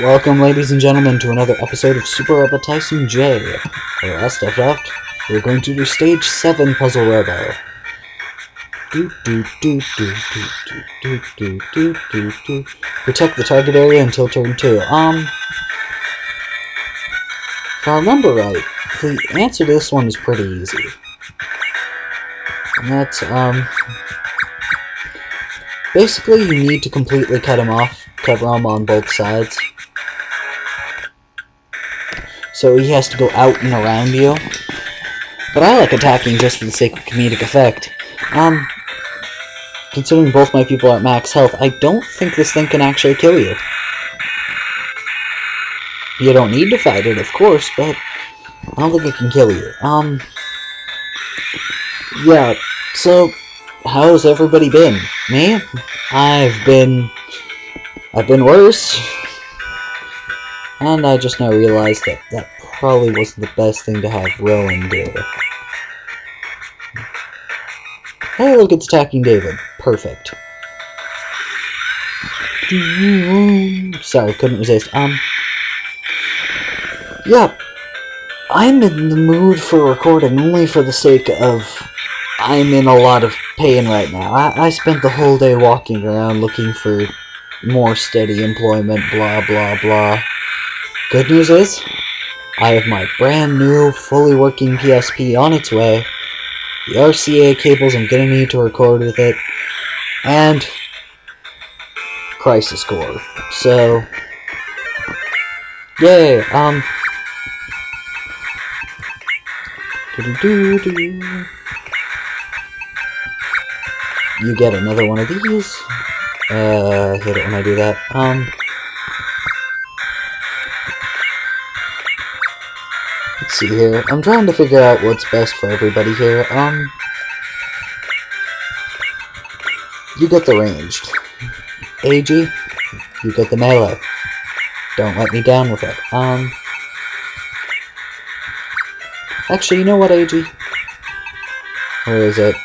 Welcome, ladies and gentlemen, to another episode of Super Robot Tyson J. Where last I've left, we're going to do Stage 7 Puzzle Robo. Protect the target area until turn 2. If I remember right, the answer to this one is pretty easy. And that's, basically you need to completely cut him off, cover him on both sides. So he has to go out and around you. But I like attacking just for the sake of comedic effect. Considering both my people are at max health, I don't think this thing can actually kill you. You don't need to fight it, of course, but I don't think it can kill you. Yeah, so how's everybody been? Me? I've been worse. And I just now realized that that probably wasn't the best thing to have Rowan do. Hey, look, it's attacking David. Perfect. Sorry, couldn't resist. Yeah, I'm in the mood for recording only for the sake of I'm in a lot of pain right now. I spent the whole day walking around looking for more steady employment, blah, blah, blah. Good news is, I have my brand new, fully working PSP on its way, the RCA cables I'm gonna need to record with it, and Crisis Core. So, yay, you get another one of these. Hit it when I do that. Let's see here. I'm trying to figure out what's best for everybody here. You get the ranged. AG, you get the melee. Don't let me down with it. Actually, you know what, AG? Where is it?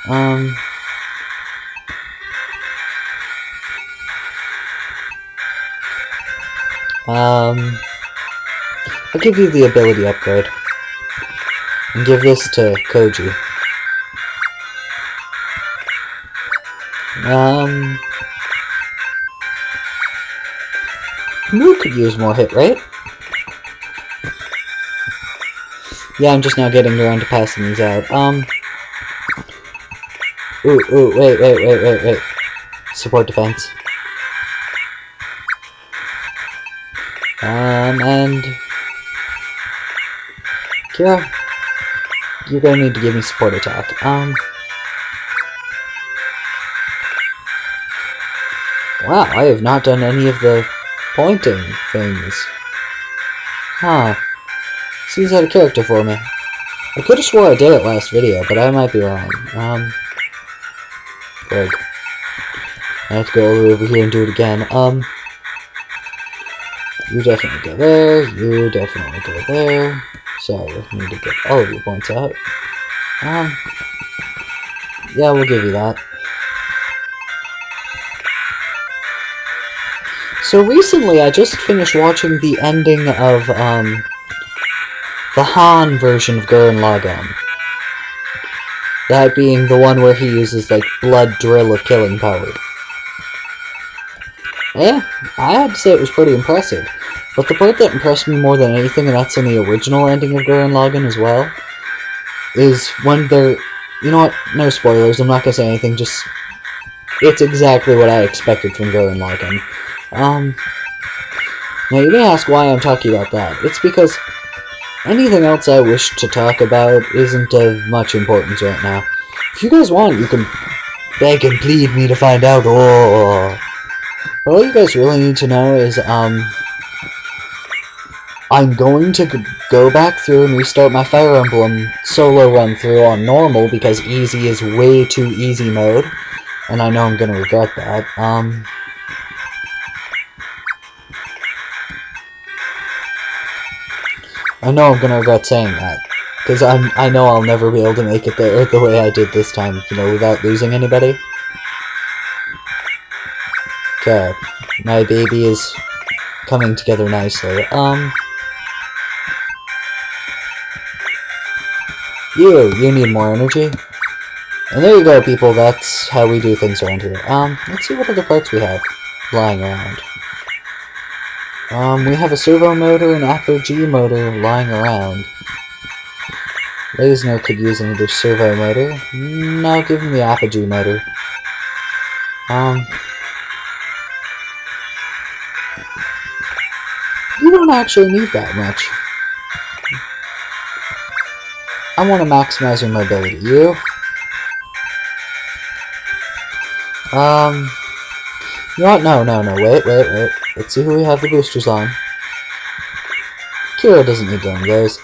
I'll give you the ability upgrade. And give this to Koji. Moo could use more hit rate. Yeah, I'm just now getting around to passing these out. Wait. Support defense. And Kira, you're gonna need to give me support attack. Wow, I have not done any of the pointing things. Huh. Seems out of character for me. I could have swore I did it last video, but I might be wrong. Greg. I have to go over here and do it again. You definitely go there, you definitely go there. Sorry, I need to get all of your points out. Yeah, we'll give you that. So recently, I just finished watching the ending of, the Han version of Gurren Lagann. That being the one where he uses, like, blood drill of killing power. Yeah, I had to say it was pretty impressive. But the part that impressed me more than anything, and that's in the original ending of Gurren Lagann as well, is when they're... You know what? No spoilers, I'm not gonna say anything, just... It's exactly what I expected from Gurren Lagann. Now you may ask why I'm talking about that. It's because anything else I wish to talk about isn't of much importance right now. If you guys want, you can beg and plead me to find out. Oh. All you guys really need to know is, I'm going to go back through and restart my Fire Emblem solo run-through on normal, because easy is way too easy mode, and I know I'm gonna regret that. I know I'm gonna regret saying that, because I know I'll never be able to make it there the way I did this time, you know, without losing anybody. Okay, my baby is coming together nicely. You need more energy. And there you go, people. That's how we do things around here. Let's see what other parts we have lying around. We have a servo motor and apogee motor lying around. Lasner could use another servo motor. No, give him the apogee motor. You don't actually need that much. I want to maximize your mobility. You? You know what? No. Wait. Let's see who we have the boosters on. Kira doesn't need one of those.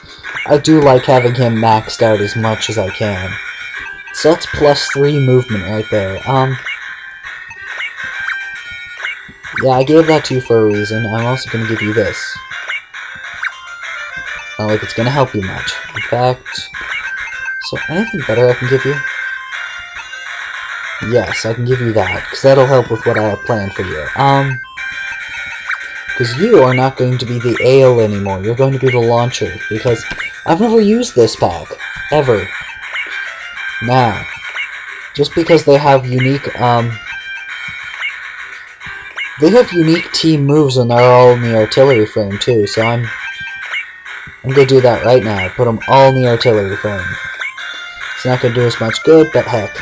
I do like having him maxed out as much as I can. So that's +3 movement right there. Yeah, I gave that to you for a reason. I'm also going to give you this. Not like it's going to help you much. In fact, so anything better I can give you? Yes, I can give you that, because that'll help with what I have planned for you. Because you are not going to be the ale anymore. You're going to be the launcher, because I've never used this pack. Ever. Now, just because they have unique, they have unique team moves when they're all in the artillery frame, too, so I'm gonna do that right now. Put them all in the artillery frame. It's not gonna do us much good, but heck.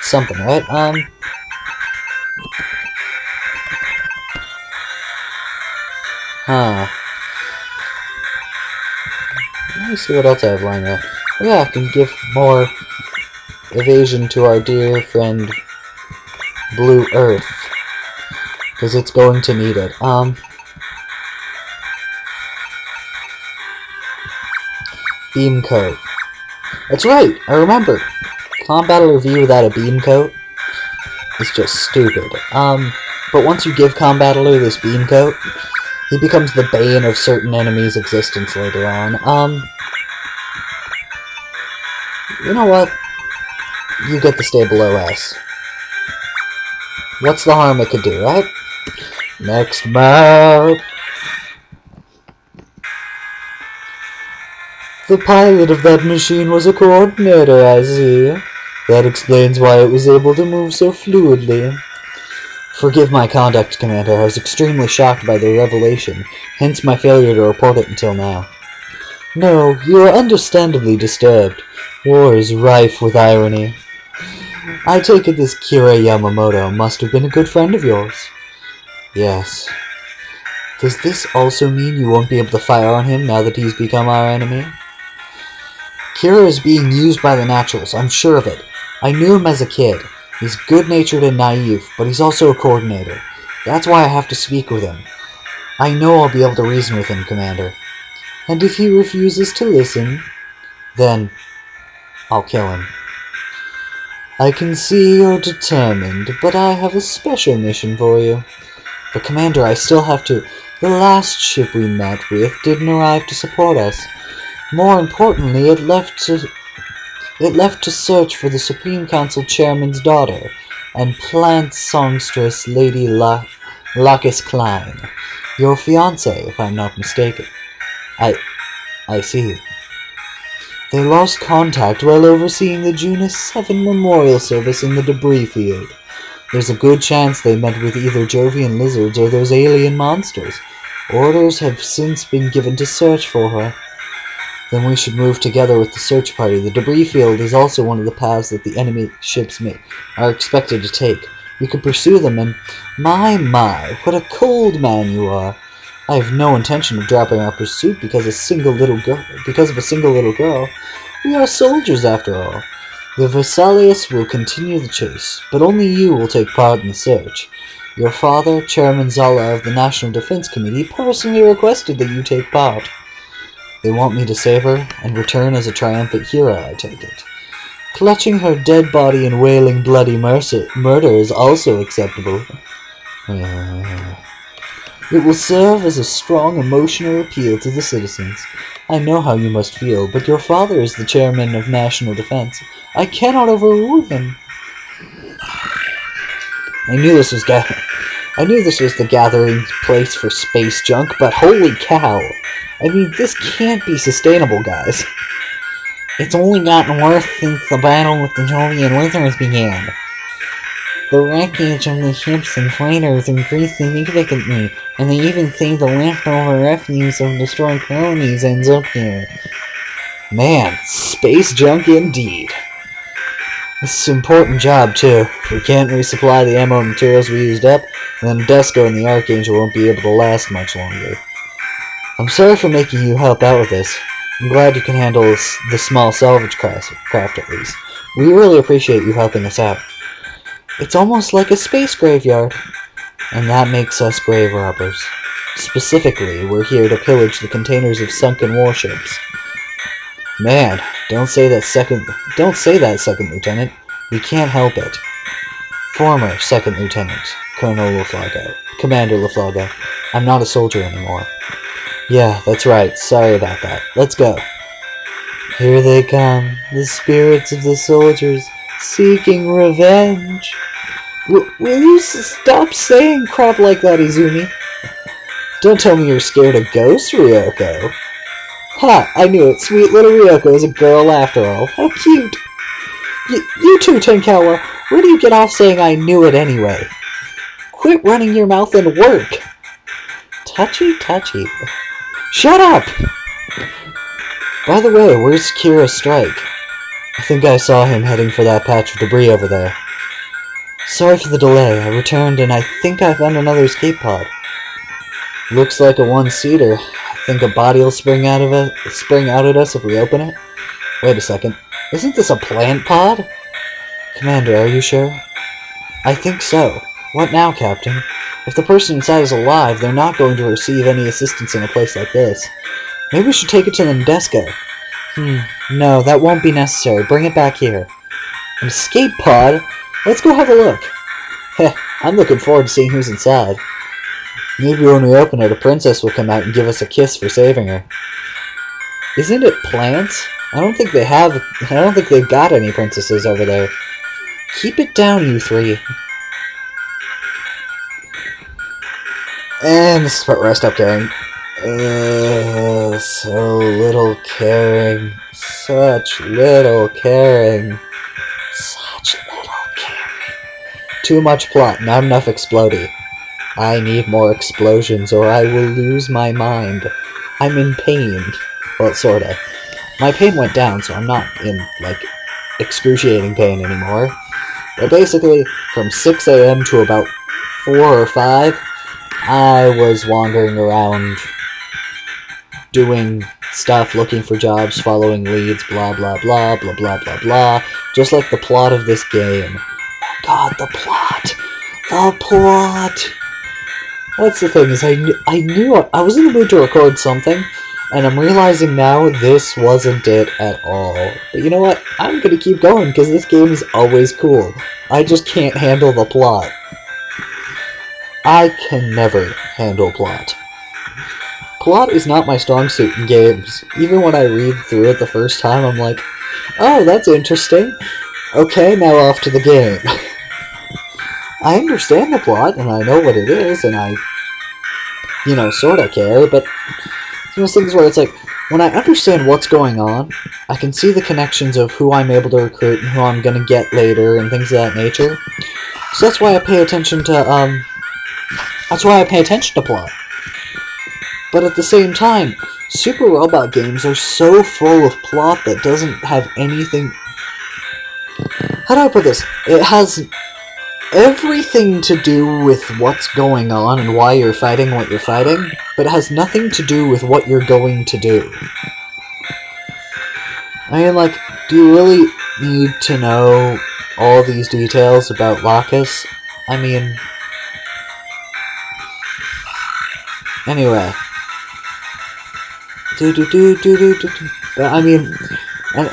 Something, right? Let me see what else I have lying there. Oh yeah, I can give more evasion to our dear friend Blue Earth. Because it's going to need it. Beam coat. That's right, I remember. Combat review without a beam coat is just stupid. But once you give Combattler this beam coat, he becomes the bane of certain enemies' existence later on. You know what? You get the stable OS. What's the harm it could do, right? Next map! The pilot of that machine was a coordinator, I see. That explains why it was able to move so fluidly. Forgive my conduct, Commander. I was extremely shocked by the revelation, hence my failure to report it until now. No, you are understandably disturbed. War is rife with irony. I take it this Kira Yamamoto must have been a good friend of yours. Yes. Does this also mean you won't be able to fire on him now that he's become our enemy? Kira is being used by the Naturals, I'm sure of it. I knew him as a kid. He's good-natured and naive, but he's also a coordinator. That's why I have to speak with him. I know I'll be able to reason with him, Commander. And if he refuses to listen, then I'll kill him. I can see you're determined, but I have a special mission for you. But Commander, I still have to... The last ship we met with didn't arrive to support us. More importantly, it left to search for the Supreme Council Chairman's daughter, and plant songstress Lady Lacus Klein. Your fiancée, if I'm not mistaken. I see. They lost contact while overseeing the June 7 memorial service in the debris field. There's a good chance they met with either Jovian lizards or those alien monsters. Orders have since been given to search for her. Then we should move together with the search party. The debris field is also one of the paths that the enemy ships are expected to take. We could pursue them and... My, what a cold man you are. I have no intention of dropping our pursuit because of a single little girl. We are soldiers, after all. The Versalius will continue the chase, but only you will take part in the search. Your father, Chairman Zala of the National Defense Committee, personally requested that you take part. They want me to save her and return as a triumphant hero, I take it. Clutching her dead body and wailing bloody murder is also acceptable. It will serve as a strong emotional appeal to the citizens. I know how you must feel, but your father is the chairman of National Defense. I cannot overrule him. I knew this was I knew this was the gathering place for space junk, but holy cow. I mean, this can't be sustainable, guys. It's only gotten worse since the battle with the Jovian Lizards began. The wreckage of the ships and freighters increased significantly, and they even say the leftover refuse of destroyed colonies ends up here. Man, space junk indeed. This is an important job, too. If we can't resupply the ammo and materials we used up, then Desco and the Archangel won't be able to last much longer. I'm sorry for making you help out with this. I'm glad you can handle the small salvage craft at least. We really appreciate you helping us out. It's almost like a space graveyard. And that makes us grave robbers. Specifically, we're here to pillage the containers of sunken warships. Man, don't say that, Second Lieutenant. We can't help it. Former Second Lieutenant, Colonel LaFlago. Commander LaFlago. I'm not a soldier anymore. Yeah, that's right. Sorry about that. Let's go. Here they come, the spirits of the soldiers, seeking revenge. Will you stop saying crap like that, Izumi? Don't tell me you're scared of ghosts, Ryoko. Ha! I knew it. Sweet little Ryoko is a girl after all. How cute. You too, Tenkawa. Where do you get off saying I knew it anyway? Quit running your mouth and work. Touchy, touchy. Shut up! By the way, where's Kira's strike? I think I saw him heading for that patch of debris over there. Sorry for the delay. I returned and I think I found another escape pod. Looks like a one-seater. I think a body will spring out at us if we open it. Wait a second. Isn't this a plant pod? Commander, are you sure? I think so. What now, Captain? If the person inside is alive, they're not going to receive any assistance in a place like this. Maybe we should take it to the Ndesco. No, that won't be necessary. Bring it back here. An escape pod? Let's go have a look. Heh, I'm looking forward to seeing who's inside. Maybe when we open it, a princess will come out and give us a kiss for saving her. Isn't it plants? I don't think they've got any princesses over there. Keep it down, you three. And this is part where I stop caring. So little caring. Such little caring. Such little caring. Too much plot, not enough exploding. I need more explosions or I will lose my mind. I'm in pain. Well, sorta. My pain went down, so I'm not in, like, excruciating pain anymore. But basically, from 6 a.m. to about 4 or 5, I was wandering around doing stuff, looking for jobs, following leads, blah blah blah, blah blah blah blah, just like the plot of this game. Oh god, the plot! The plot! That's the thing, is I knew I was in the mood to record something, and I'm realizing now this wasn't it at all. But you know what? I'm gonna keep going, because this game is always cool. I just can't handle the plot. I can never handle plot. Plot is not my strong suit in games. Even when I read through it the first time, I'm like, oh, that's interesting. Okay, now off to the game. I understand the plot, and I know what it is, and I, sorta care, but it's one of those things where it's like, when I understand what's going on, I can see the connections of who I'm able to recruit and who I'm gonna get later, and things of that nature. So that's why I pay attention to, plot. But at the same time, Super Robot games are so full of plot that doesn't have anything... How do I put this? It has everything to do with what's going on and why you're fighting what you're fighting, but it has nothing to do with what you're going to do. I mean, like, do you really need to know all these details about Lacus? I mean... Anyway. But I mean,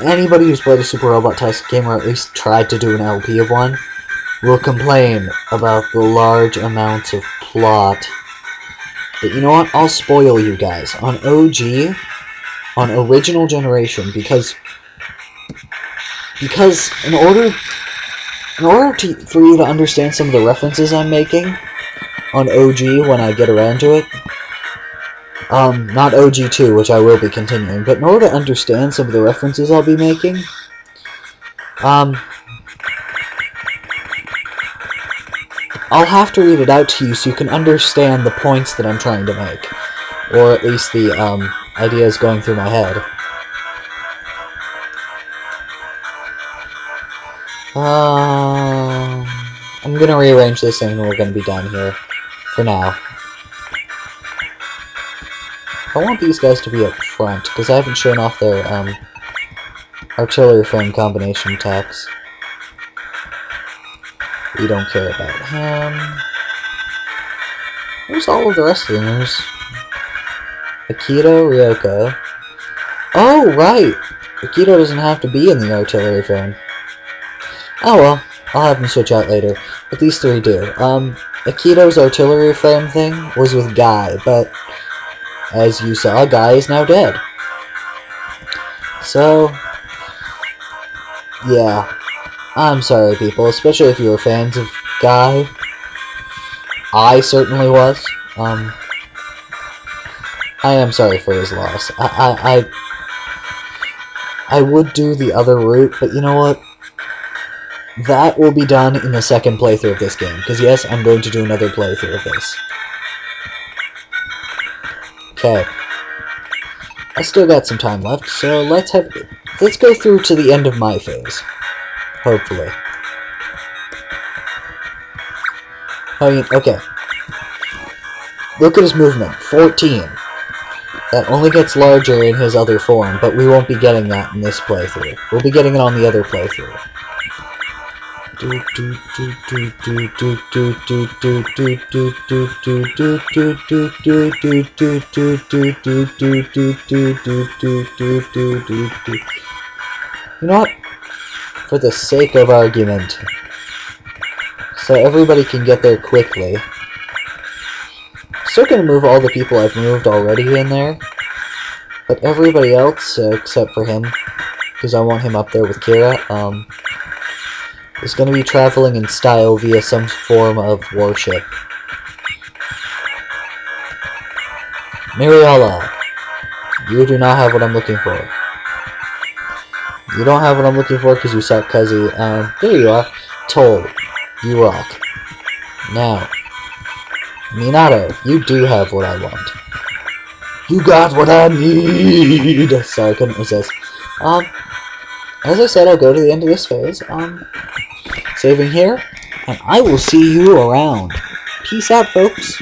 anybody who's played a Super Robot Taisen game, or at least tried to do an LP of one, will complain about the large amounts of plot. But you know what? I'll spoil you guys. On OG, on original generation, because in order for you to understand some of the references I'm making, on OG when I get around to it. Not OG2, which I will be continuing, but in order to understand some of the references I'll be making, I'll have to read it out to you so you can understand the points that I'm trying to make. Or at least the, ideas going through my head. I'm gonna rearrange this and we're gonna be done here. For now. I want these guys to be up front, because I haven't shown off their, artillery frame combination attacks. We don't care about him. Where's all of the rest of them? There's Akito, Ryoko. Oh, right! Akito doesn't have to be in the artillery frame. Oh well, I'll have them switch out later. But these three do. Akito's artillery frame thing was with Guy, but as you saw, Guy is now dead. So, yeah. I'm sorry, people, especially if you were fans of Guy. I certainly was. I am sorry for his loss. I would do the other route, but you know what? That will be done in the second playthrough of this game, because yes, I'm going to do another playthrough of this. Okay. I still got some time left, so let's go through to the end of my phase. Hopefully. Okay. Look at his movement. 14. That only gets larger in his other form, but we won't be getting that in this playthrough. We'll be getting it on the other playthrough. You know what? For the sake of argument, so everybody can get there quickly. Still gonna move all the people I've moved already in there, but everybody else, except for him, because I want him up there with Kira, is gonna be traveling in style via some form of warship. Miriella, you do not have what I'm looking for. You don't have what I'm looking for because you suck, Cuzzy. There you are. Toll, you rock. Now, Minato, you do have what I want. You got what I need! Sorry, I couldn't resist. As I said, I'll go to the end of this phase. Saving here, and I will see you around. Peace out, folks.